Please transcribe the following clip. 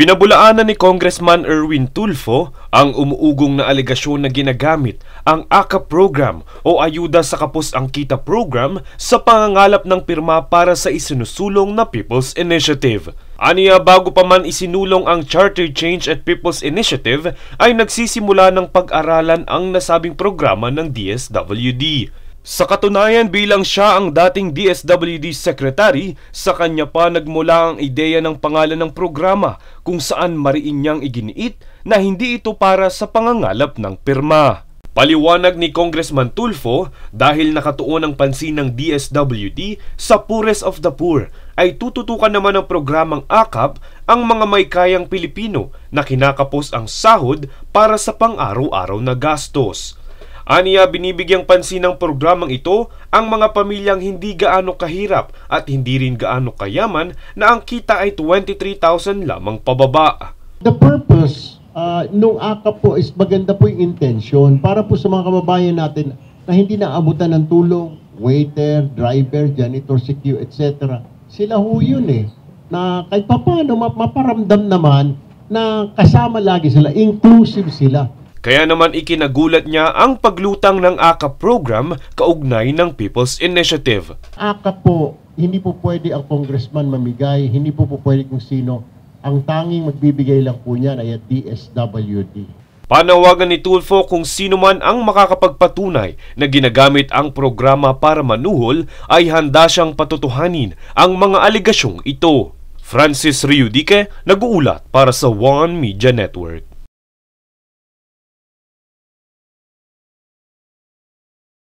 Pinabulaanan ni Congressman Erwin Tulfo ang umuugong na alegasyon na ginagamit ang AKAP program o Ayuda sa Kapos ang Kita program sa pangangalap ng pirma para sa isinusulong na People's Initiative. Aniya, bago pa man isinulong ang Charter Change at People's Initiative ay nagsisimula ng pag-aralan ang nasabing programa ng DSWD. Sa katunayan, bilang siya ang dating DSWD Secretary, sa kanya pa nagmula ang ideya ng pangalan ng programa kung saan mariin niyang iginiit na hindi ito para sa pangangalap ng pirma. Paliwanag ni Congressman Tulfo, dahil nakatuon ang pansin ng DSWD sa poorest of the poor, ay tututukan naman ng programang AKAP ang mga may kayang Pilipino na kinakapos ang sahod para sa pang-araw-araw na gastos. Aniya, binibigyang pansin ng programang ito ang mga pamilyang hindi gaano kahirap at hindi rin gaano kayaman na ang kita ay 23,000 lamang pababa. The purpose nung AKAP po is maganda po yung intention para po sa mga kababayan natin na hindi naabutan ng tulong, waiter, driver, janitor, CQ, etc. Sila ho yun na kahit paano maparamdam naman na kasama lagi sila, inclusive sila. Kaya naman ikinagulat niya ang paglutang ng AKAP program kaugnay ng People's Initiative. AKAP po, hindi po pwede ang congressman mamigay, hindi po pwede kung sino. Ang tanging magbibigay lang po niyan ay DSWD. Panawagan ni Tulfo kung sino man ang makakapagpatunay na ginagamit ang programa para manuhol ay handa siyang patutuhanin ang mga aligasyong ito. Francis Riudique, nag-uulat para sa One Media Network.